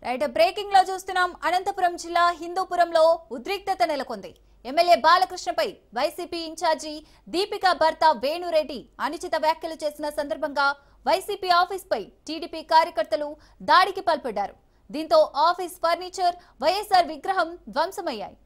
Right breaking లో చూస్తున్నాం. అనంతపురం జిల్లా హిందూపురంలో ఉద్రిక్తత నెలకొంది. ఎమ్మెల్యే బాలకృష్ణపై వైసీపీ ఇన్ఛార్జి దీపిక భర్త వేణురెడ్డి అనుచిత వ్యాఖ్యలు చేసిన సందర్భంగా వైసీపీ ఆఫీస్ పై టీడీపీ కార్యకర్తలు దాడికి పాల్పడ్డారు. దీంతో ఆఫీస్ ఫర్నిచర్, వైఎస్ఆర్ విగ్రహం ధ్వంసమయ్యాయి.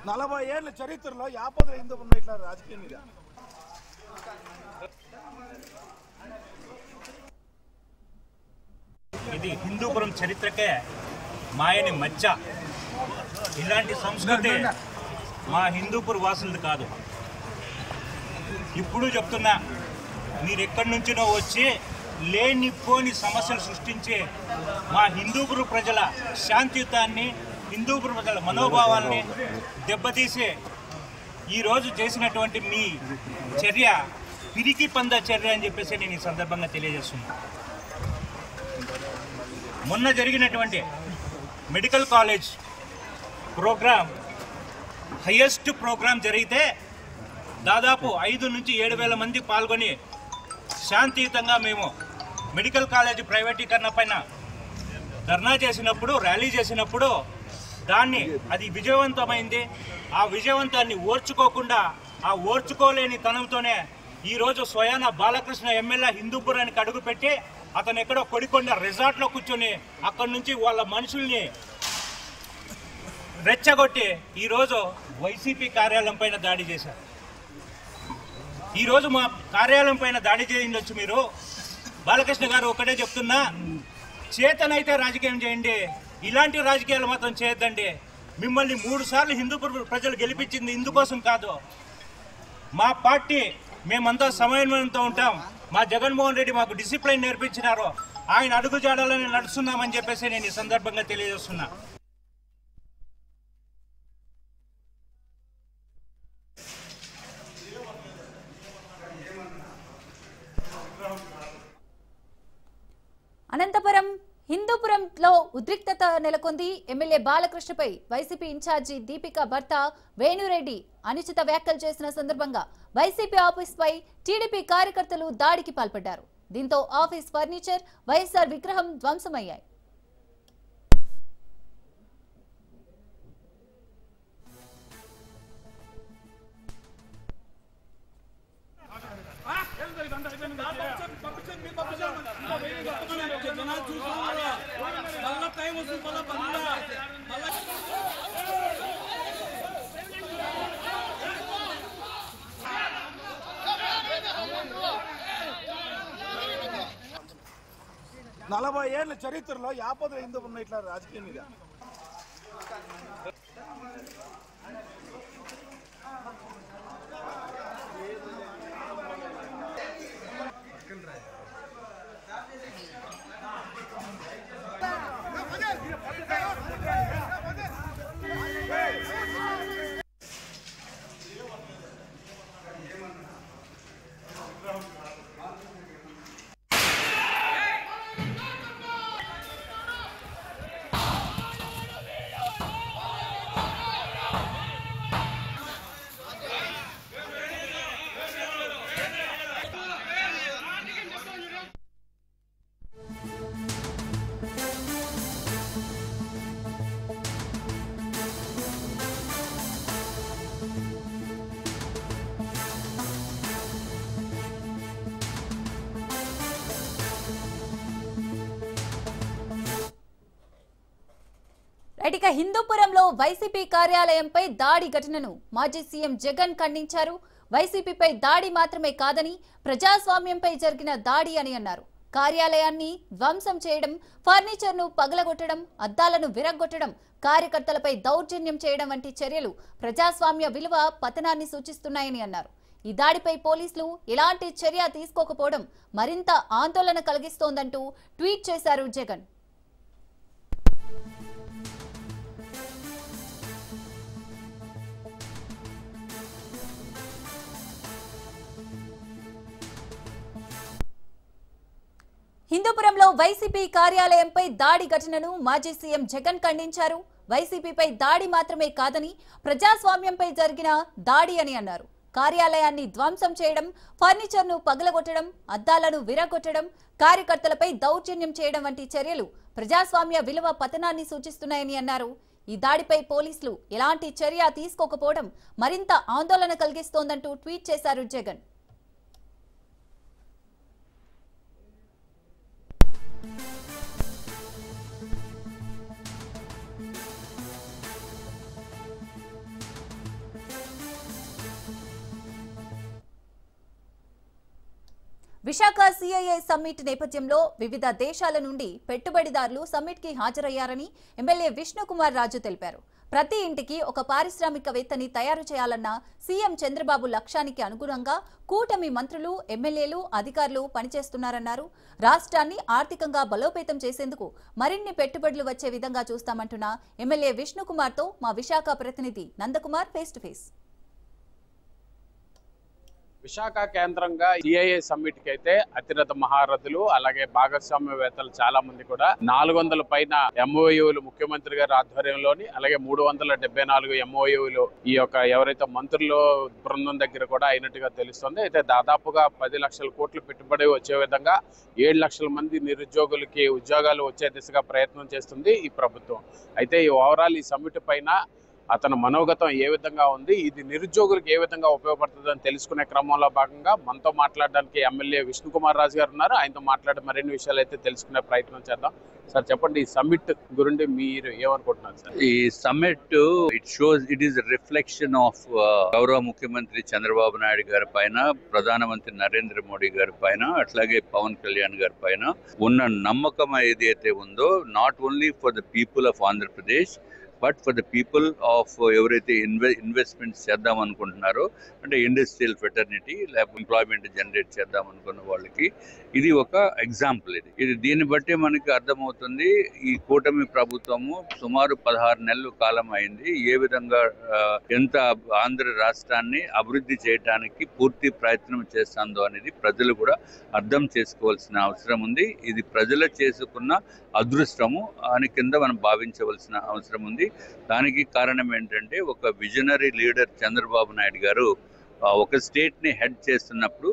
నలభై ఏళ్ల చరిత్రలో యాపదలు ఎందుకు ఉన్నాయి ఇట్లా రాజకీయంగా? ఇది హిందూపురం చరిత్రకే మాయని మచ్చ. ఇలాంటి సంస్కృతి మా హిందూపుర వాసులది కాదు. ఇప్పుడు చెప్తున్నా, మీరు ఎక్కడి నుంచినో వచ్చి లేనిపోని సమస్యలు సృష్టించి మా హిందూపుర ప్రజల శాంతియుతాన్ని, హిందూపుర ప్రజల మనోభావాల్ని దెబ్బతీసే ఈరోజు చేసినటువంటి మీ చర్య పిరికి పంద చర్య అని చెప్పేసి నేను ఈ సందర్భంగా తెలియజేస్తున్నాను. మొన్న జరిగినటువంటి medical college programme, highest programme జరిగితే దాదాపు 5 నుంచి 7,000 మంది పాల్గొని శాంతియుతంగా మేము మెడికల్ కాలేజ్ ప్రైవేటీకరణ పైన ధర్నా చేసినప్పుడు, ర్యాలీ చేసినప్పుడు అది విజయవంతమైంది. ఆ విజయవంతాన్ని ఓర్చుకోకుండా, ఆ ఓర్చుకోలేని తనంతోనే ఈరోజు స్వయాన బాలకృష్ణ ఎమ్మెల్యే హిందూపురానికి అడుగుపెట్టి అతను ఎక్కడో కొడికొండ రిసార్ట్లో కూర్చొని అక్కడి నుంచి వాళ్ళ మనుషుల్ని రెచ్చగొట్టి ఈరోజు వైసీపీ కార్యాలయం పైన దాడి చేశారు. ఈరోజు మా కార్యాలయం పైన దాడి చేయించవచ్చు. మీరు బాలకృష్ణ గారు ఒకటే చెప్తున్నా, చేతనైతే రాజకీయం చేయండి, ఇలాంటి రాజకీయాలు మాత్రం చేయొద్దండి. మిమ్మల్ని 3 సార్లు హిందూపుర ప్రజలు గెలిపించింది ఇందుకోసం కాదు. మా పార్టీ మేమంతా సమన్వయంతో ఉంటాం. మా జగన్మోహన్ రెడ్డి మాకు డిసిప్లిన్ నేర్పించినారు. ఆయన అడుగుజాడలని నడుస్తున్నామని చెప్పేసి నేను ఈ సందర్భంగా తెలియజేస్తున్నా. అనంతపురం హిందూపురంలో ఉద్రిక్తత నెలకొంది. ఎమ్మెల్యే బాలకృష్ణపై వైసీపీ ఇన్ఛార్జి దీపిక భర్త వేణురెడ్డి అనుచిత వ్యాఖ్యలు చేసిన సందర్భంగా వైసీపీ ఆఫీస్ పై టీడీపీ కార్యకర్తలు దాడికి పాల్పడ్డారు. దీంతో ఆఫీస్ ఫర్నిచర్, వైఎస్ఆర్ విగ్రహం ధ్వంసమయ్యాయి. నలభై ఏళ్ల చరిత్రలో యాపదలు ఎందుకు ఉన్నాయి ఇట్లా రాజకీయంగా? ఇక హిందూపురంలో వైసీపీ కార్యాలయంపై దాడి ఘటనను మాజీ సీఎం జగన్ ఖండించారు. వైసీపీపై దాడి మాత్రమే కాదని ప్రజాస్వామ్యంపై జరిగిన దాడి అని అన్నారు. కార్యాలయాన్ని ధ్వంసం చేయడం, ఫర్నిచర్ను పగలగొట్టడం, అద్దాలను విరగ్గొట్టడం, కార్యకర్తలపై దౌర్జన్యం చేయడం వంటి చర్యలు ప్రజాస్వామ్య విలువ పతనాన్ని సూచిస్తున్నాయని అన్నారు. ఈ దాడిపై పోలీసులు ఎలాంటి చర్య తీసుకోకపోవడం మరింత ఆందోళన కలిగిస్తోందంటూ ట్వీట్ చేశారు జగన్. హిందూపురంలో వైసీపీ కార్యాలయంపై దాడి ఘటనను మాజీ సీఎం జగన్ ఖండించారు. వైసీపీపై దాడి మాత్రమే కాదని ప్రజాస్వామ్యంపై జరిగిన దాడి అని అన్నారు. కార్యాలయాన్ని ధ్వంసం చేయడం, ఫర్నిచర్ను పగలగొట్టడం, అద్దాలను విరగొట్టడం, కార్యకర్తలపై దౌర్జన్యం చేయడం వంటి చర్యలు ప్రజాస్వామ్య విలువ పతనాన్ని సూచిస్తున్నాయని అన్నారు. ఈ దాడిపై పోలీసులు ఎలాంటి చర్య తీసుకోకపోవడం మరింత ఆందోళన కలిగిస్తోందంటూ ట్వీట్ చేశారు జగన్. విశాఖ సిఐఐ సమ్మిట్ నేపథ్యంలో వివిధ దేశాల నుండి పెట్టుబడిదారులు సమ్మిట్ కి హాజరయ్యారని ఎమ్మెల్యే విష్ణుకుమార్ రాజు తెలిపారు. ప్రతి ఇంటికి ఒక పారిశ్రామికవేత్తని తయారు చేయాలన్న సీఎం చంద్రబాబు లక్ష్యానికి అనుగుణంగా కూటమి మంత్రులు, ఎమ్మెల్యేలు, అధికారులు పనిచేస్తున్నారన్నారు. రాష్ట్రాన్ని ఆర్థికంగా బలోపేతం చేసేందుకు మరిన్ని పెట్టుబడులు వచ్చే విధంగా చూస్తామంటున్న ఎమ్మెల్యే విష్ణుకుమార్తో మా విశాఖ ప్రతినిధి Nandakumar face to face. Visakha కేంద్రంగా సిఐఐ సమ్మిట్ కి అయితే అతిరథ మహారథులు అలాగే భాగస్వామ్యవేత్తలు చాలా మంది కూడా 400 పైన ఎంఓయూలు ముఖ్యమంత్రి గారి ఆధ్వర్యంలోని అలాగే 374 ఎంఓయూలు ఈ యొక్క ఎవరైతే మంత్రులు బృందం దగ్గర కూడా అయినట్టుగా తెలుస్తుంది. అయితే దాదాపుగా 10 లక్షల కోట్లు పెట్టుబడి వచ్చే విధంగా 7 లక్షల మంది నిరుద్యోగులకి ఉద్యోగాలు వచ్చే దిశగా ప్రయత్నం చేస్తుంది ఈ ప్రభుత్వం. అయితే ఈ ఓవరాల్ ఈ సమ్మిట్ పైన అతని మనోగతం ఏ విధంగా ఉంది, ఇది నిరుద్యోగులకు ఏ విధంగా ఉపయోగపడుతుందని తెలుసుకునే క్రమంలో భాగంగా మనతో మాట్లాడడానికి ఎమ్మెల్యే విష్ణుకుమార్ రాజు గారు ఉన్నారు. ఆయనతో మాట్లాడే మరిన్ని విషయాలు అయితే తెలుసుకునే ప్రయత్నం చేద్దాం. సార్ చెప్పండి, ఈ సమ్మిట్ గురించి మీరు ఏమనుకుంటున్నారు సార్? ఈ summit it is reflection of గౌరవ ముఖ్యమంత్రి చంద్రబాబు నాయుడు గారి పైన, ప్రధానమంత్రి నరేంద్ర మోడీ గారి పైన, అట్లాగే పవన్ కళ్యాణ్ గారి పైన ఉన్న నమ్మకం ఏదైతే ఉందో, not only for the people of Andhra Pradesh but for the people of ఎవరైతే ఇన్వెస్ట్మెంట్స్ చేద్దాం అనుకుంటున్నారో, అంటే ఇండస్ట్రియల్ ఫెటర్నిటీ లేకపోతే ఎంప్లాయ్మెంట్ జనరేట్ చేద్దాం అనుకున్న వాళ్ళకి ఇది ఒక ఎగ్జాంపుల్. ఇది దీన్ని బట్టి మనకి అర్థమవుతుంది ఈ కూటమి ప్రభుత్వము సుమారు 16 నెలల కాలం అయింది ఏ విధంగా ఎంత ఆంధ్ర రాష్ట్రాన్ని అభివృద్ధి చేయడానికి పూర్తి ప్రయత్నం చేస్తుందో అనేది ప్రజలు కూడా అర్థం చేసుకోవాల్సిన అవసరం ఉంది. ఇది ప్రజలు చేసుకున్న అదృష్టము అని కింద మనం భావించవలసిన అవసరం ఉంది. దానికి కారణం ఏంటంటే ఒక విజనరీ లీడర్ చంద్రబాబు నాయుడు గారు ఒక స్టేట్ని హెడ్ చేస్తున్నప్పుడు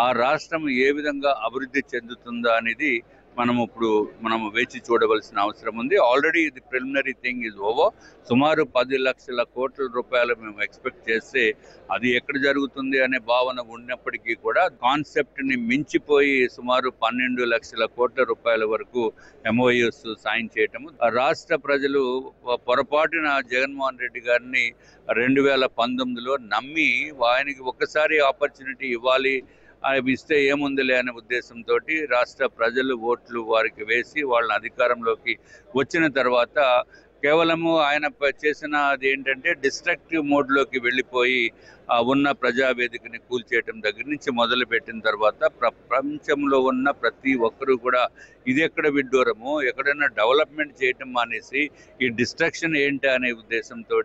ఆ రాష్ట్రం ఏ విధంగా అభివృద్ధి చెందుతుందో అనేది మనం వేచి చూడవలసిన అవసరం ఉంది. ఆల్రెడీ ఇది ప్రిలిమినరీ థింగ్ ఈజ్ ఓవర్. సుమారు 10 లక్షల కోట్ల రూపాయలు మేము ఎక్స్పెక్ట్ చేస్తే అది ఎక్కడ జరుగుతుంది అనే భావన ఉన్నప్పటికీ కూడా కాన్సెప్ట్ని మించిపోయి సుమారు 12 లక్షల కోట్ల రూపాయల వరకు ఎంఓయూస్ సైన్ చేయటము. రాష్ట్ర ప్రజలు పొరపాటున జగన్మోహన్ రెడ్డి గారిని 2019లో నమ్మి ఆయనకి ఒక్కసారి ఆపర్చునిటీ ఇవ్వాలి, ఇస్తే ఏముందిలే అనే ఉద్దేశంతో రాష్ట్ర ప్రజలు ఓట్లు వారికి వేసి వాళ్ళని అధికారంలోకి వచ్చిన తర్వాత కేవలము ఆయన చేసినది ఏంటంటే డిస్ట్రక్టివ్ మోడ్లోకి వెళ్ళిపోయి ఉన్న ప్రజావేదికని కూల్చేయటం దగ్గర నుంచి మొదలుపెట్టిన తర్వాత ప్రపంచంలో ఉన్న ప్రతి ఒక్కరూ కూడా ఇది ఎక్కడ విడ్డూరము, ఎక్కడైనా డెవలప్మెంట్ చేయటం మానేసి ఈ డిస్ట్రక్షన్ ఏంటి అనే ఉద్దేశంతో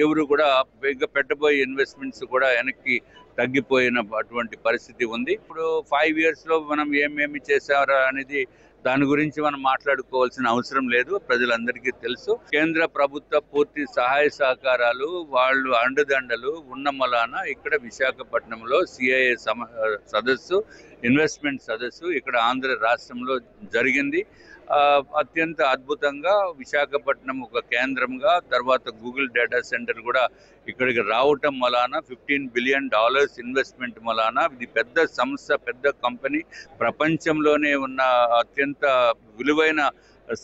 ఎవరు కూడా ఇంకా పెట్టబోయే ఇన్వెస్ట్మెంట్స్ కూడా వెనక్కి తగ్గిపోయిన అటువంటి పరిస్థితి ఉంది. ఇప్పుడు 5 yearsలో మనం ఏమేమి చేశారా అనేది దాని గురించి మనం మాట్లాడుకోవాల్సిన అవసరం లేదు, ప్రజలందరికీ తెలుసు. కేంద్ర ప్రభుత్వ పూర్తి సహాయ సహకారాలు వాళ్ళు అండదండలు ఉన్న మలాన ఇక్కడ విశాఖపట్నంలో సిఐఐ సదస్సు, ఇన్వెస్ట్మెంట్ సదస్సు ఇక్కడ ఆంధ్ర రాష్ట్రంలో జరిగింది. అత్యంత అద్భుతంగా విశాఖపట్నం ఒక కేంద్రంగా, తర్వాత గూగుల్ డేటా సెంటర్ కూడా ఇక్కడికి రావటం వలన $15 బిలియన్ ఇన్వెస్ట్మెంట్ వలన ఇది పెద్ద సంస్థ, పెద్ద కంపెనీ, ప్రపంచంలోనే ఉన్న అత్యంత విలువైన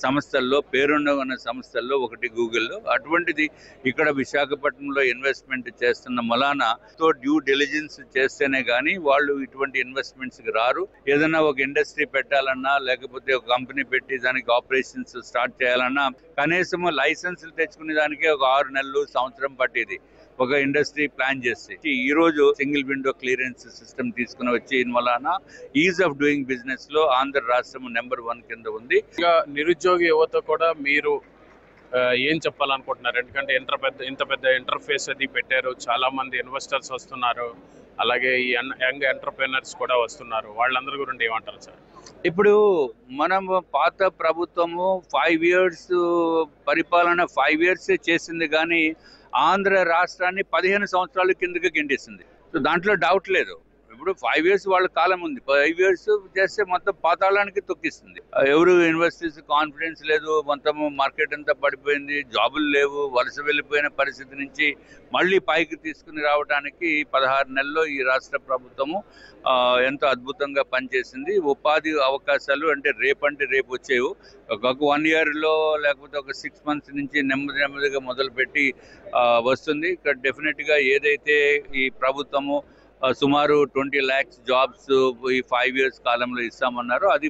సంస్థల్లో పేరున్న సంస్థల్లో ఒకటి గూగుల్లో. అటువంటిది ఇక్కడ విశాఖపట్నంలో ఇన్వెస్ట్మెంట్ చేస్తున్న మలానాతో డ్యూ డెలిజెన్స్ చేస్తేనే కానీ వాళ్ళు ఇటువంటి ఇన్వెస్ట్మెంట్స్కి రారు. ఏదైనా ఒక ఇండస్ట్రీ పెట్టాలన్నా లేకపోతే ఒక కంపెనీ పెట్టి దానికి ఆపరేషన్స్ స్టార్ట్ చేయాలన్నా కనీసం లైసెన్సులు తెచ్చుకునే దానికే ఒక 6 నెలలు, సంవత్సరం పట్టేది ఒక ఇండస్ట్రీ ప్లాన్ చేస్తే. ఈ రోజు సింగిల్ విండో క్లియరెన్స్ సిస్టమ్ తీసుకుని వచ్చి వలన ఈజ్ ఆఫ్ డూయింగ్ బిజినెస్ లో ఆంధ్ర రాష్ట్రం నెంబర్ 1 కింద ఉంది. నిరుద్యోగ యువత కూడా మీరు ఏం చెప్పాలనుకుంటున్నారు? ఎందుకంటే ఇంత పెద్ద ఇంటర్ఫేస్ అది పెట్టారు, చాలా మంది ఇన్వెస్టర్స్ వస్తున్నారు, అలాగే ఈ యంగ్ ఎంటర్‌ప్రెన్యూర్స్ కూడా వస్తున్నారు. వాళ్ళందరి గురించి ఏమంటారు సార్? ఇప్పుడు మనం పాత ప్రభుత్వము 5 ఇయర్స్ పరిపాలన 5 ఇయర్స్ చేసింది, కానీ ఆంధ్ర రాష్ట్రాన్ని 15 సంవత్సరాల కిందకి గెంటేసింది. సో దాంట్లో డౌట్ లేదు. ఇప్పుడు 5 ఇయర్స్ వాళ్ళ కాలం ఉంది, 5 ఇయర్స్ చేస్తే మొత్తం పాతాళానికి తొక్కిస్తుంది. ఎవరు ఇన్వెస్టర్స్ కాన్ఫిడెన్స్ లేదు, మొత్తం మార్కెట్ అంతా పడిపోయింది, జాబులు లేవు, వలస వెళ్ళిపోయిన పరిస్థితి నుంచి మళ్ళీ పైకి తీసుకుని రావడానికి 16 నెలల్లో ఈ రాష్ట్ర ప్రభుత్వము ఎంతో అద్భుతంగా పనిచేసింది. ఉపాధి అవకాశాలు అంటే రేపు వచ్చేవి ఒక 1 ఇయర్లో లేకపోతే ఒక 6 మంత్స్ నుంచి నెమ్మదిగా మొదలుపెట్టి వస్తుంది. ఇక్కడ డెఫినెట్గా ఏదైతే ఈ ప్రభుత్వము సుమారు 20 lakhs జాబ్స్ ఈ 5 ఇయర్స్ కాలంలో ఇస్తామన్నారో అది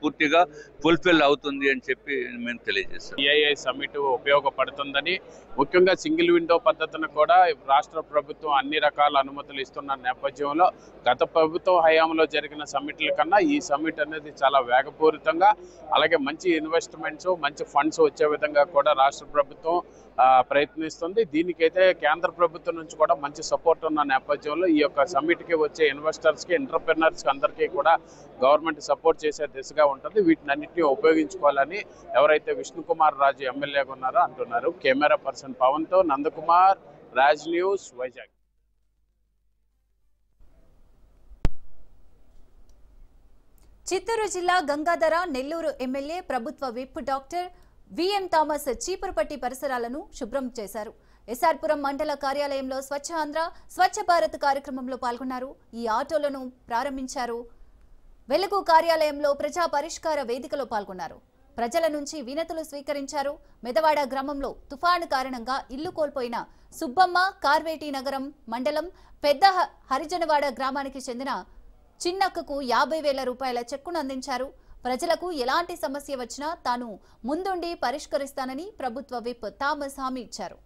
పూర్తిగా ఫుల్ఫిల్ అవుతుంది అని చెప్పి మేము తెలియజేస్తాం. సిఐఐ సమ్మిట్ ఉపయోగపడుతుందని, ముఖ్యంగా సింగిల్ విండో పద్ధతిని కూడా రాష్ట్ర ప్రభుత్వం అన్ని రకాల అనుమతులు ఇస్తున్న నేపథ్యంలో గత ప్రభుత్వం హయాంలో జరిగిన సమ్మిట్ల కన్నా ఈ సమ్మిట్ అనేది చాలా వేగపూరితంగా, అలాగే మంచి ఇన్వెస్ట్మెంట్స్, మంచి ఫండ్స్ వచ్చే విధంగా కూడా రాష్ట్ర ప్రభుత్వం ప్రయత్నిస్తుంది. దీనికైతే కేంద్ర ప్రభుత్వం నుంచి కూడా మంచి సపోర్ట్ ఉన్న నేపథ్యంలో ఈ యొక్క సమ్మిట్కి వచ్చే ఇన్వెస్టర్స్కి, ఎంటర్‌ప్రెన్యూర్స్కి అందరికీ కూడా గవర్నమెంట్ సపోర్ట్ చేసే దిశగా ఉంటుంది. వీటినన్నింటినీ ఉపయోగించుకోవాలని ఎవరైతే విష్ణుకుమార్ రాజు ఎమ్మెల్యేగా ఉన్నారో అంటున్నారు. కెమెరా పర్సన్ పవన్తో నందకుమార్, రాజ్ న్యూస్, వైజాగ్. చిత్తూరు జిల్లా గంగాధర నెల్లూరు ఎమ్మెల్యే ప్రభుత్వ whip doctor VM Thomas Cheepurupatti పరిసరాలను శుభ్రం చేశారు. ఎస్ఆర్పురం మండల కార్యాలయంలో స్వచ్ఛ ఆంధ్ర, స్వచ్ఛ భారత్ కార్యక్రమంలో పాల్గొన్నారు. ఈ ఆటోలను ప్రారంభించారు. వెలుగు కార్యాలయంలో ప్రజా పరిష్కార వేదికలో పాల్గొన్నారు. ప్రజల నుంచి వినతులు స్వీకరించారు. మెదవాడ గ్రామంలో తుఫాను కారణంగా ఇల్లు కోల్పోయిన సుబ్బమ్మ కార్వేటి నగరం మండలం పెద్ద హరిజనవాడ గ్రామానికి చెందిన చిన్నక్కకు 50,000 రూపాయల చెక్కును అందించారు. ప్రజలకు ఎలాంటి సమస్య వచ్చినా తాను ముందుండి పరిష్కరిస్తానని ప్రభుత్వ విప్ థామస్ హామీ ఇచ్చారు.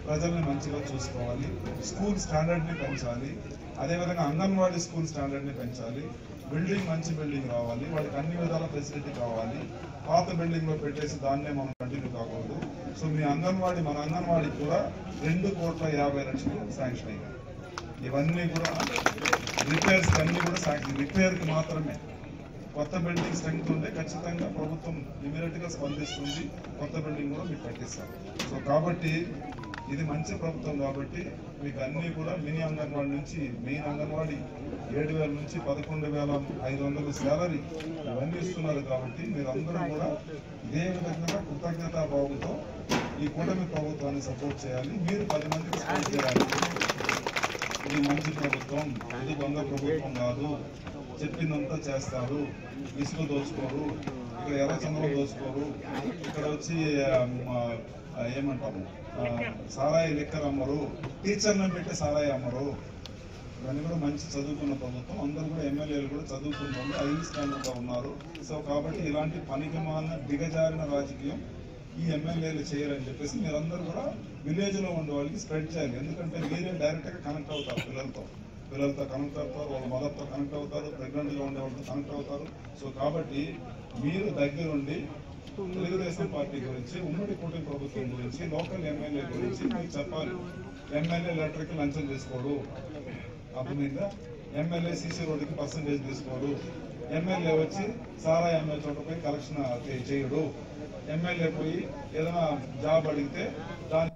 ప్రజల్ని మంచిగా చూసుకోవాలి, స్కూల్ స్టాండర్డ్ని పెంచాలి, అదేవిధంగా అంగన్వాడీ స్కూల్ స్టాండర్డ్ని పెంచాలి, బిల్డింగ్ మంచి బిల్డింగ్ రావాలి, వాళ్ళకి అన్ని విధాల ఫెసిలిటీ కావాలి. పాత బిల్డింగ్లో పెట్టేసి దాన్నే మనం కంటిన్యూ కాకూడదు. సో మన అంగన్వాడీకి కూడా 2,50,00,000 శాంక్షన్ అయ్యాయి. ఇవన్నీ కూడా రిపేర్స్ అన్నీ కూడా శాంక్షన్, రిపేర్కి మాత్రమే. కొత్త బిల్డింగ్ స్ట్రెంగ్త్ ఉంటే ఖచ్చితంగా ప్రభుత్వం ఇమీడియట్గా స్పందిస్తుంది, కొత్త బిల్డింగ్ కూడా మీకు కట్టిస్తారు. సో కాబట్టి ఇది మంచి ప్రభుత్వం కాబట్టి మీకు అన్నీ కూడా మినీ అంగన్వాడీ నుంచి మెయిన్ అంగన్వాడీ 7,000 నుంచి 11,500 శాలరీ ఇవన్నీ ఇస్తున్నారు. కాబట్టి మీరందరూ కూడా ఇదే విధంగా కృతజ్ఞతాభావంతో ఈ కూటమి ప్రభుత్వాన్ని సపోర్ట్ చేయాలి. మీరు 10 మందికి సపోర్ట్ చేయాలి. ఇది మంచి ప్రభుత్వం, ఇది దొంగ ప్రభుత్వం కాదు, చెప్పిందంతా చేస్తారు, ఇసుక దోచుకోరు, ఇక్కడ ఎర్రచంద్రం దోచుకోరు, ఇక్కడ వచ్చి ఏమంటాము సారాయి లెక్కర్ అమ్మరు, టీచర్లను పెట్టి సారాయి అమ్మరు. ఇవన్నీ కూడా మంచి చదువుకున్న ప్రభుత్వం, అందరూ కూడా ఎమ్మెల్యేలు కూడా చదువుకుంటారు, హై స్టాండర్డ్గా ఉన్నారు. సో కాబట్టి ఇలాంటి పనికి మాలిన దిగజారిన రాజకీయం ఈ ఎమ్మెల్యేలు చేయరని చెప్పేసి మీరందరూ కూడా విలేజ్లో ఉండే వాళ్ళకి స్ప్రెడ్ చేయాలి. ఎందుకంటే మీరే డైరెక్ట్గా కనెక్ట్ అవుతారు, పిల్లలతో కనెక్ట్ అవుతారు, వాళ్ళ మదర్తో కనెక్ట్ అవుతారు, ప్రెగ్నెంట్గా ఉండే వాళ్ళతో కనెక్ట్ అవుతారు. సో కాబట్టి మీరు దగ్గరుండి తెలుగుదేశం పార్టీ గురించి, ఉమ్మడి కూటమి ప్రభుత్వం గురించి, లోకల్ ఎమ్మెల్యే గురించి మీరు చెప్పాలి. ఎమ్మెల్యే లెటర్కి లంచం తీసుకోడు, అర్థమైందా? ఎమ్మెల్యే సీసీ రోడ్డుకి పర్సంటేజ్ తీసుకోడు, ఎమ్మెల్యే వచ్చి సారా ఎమ్మెల్యే చోటపై కలెక్షన్ చేయడు, ఎమ్మెల్యే పోయి ఏదైనా జాబ్ అడిగితే దాని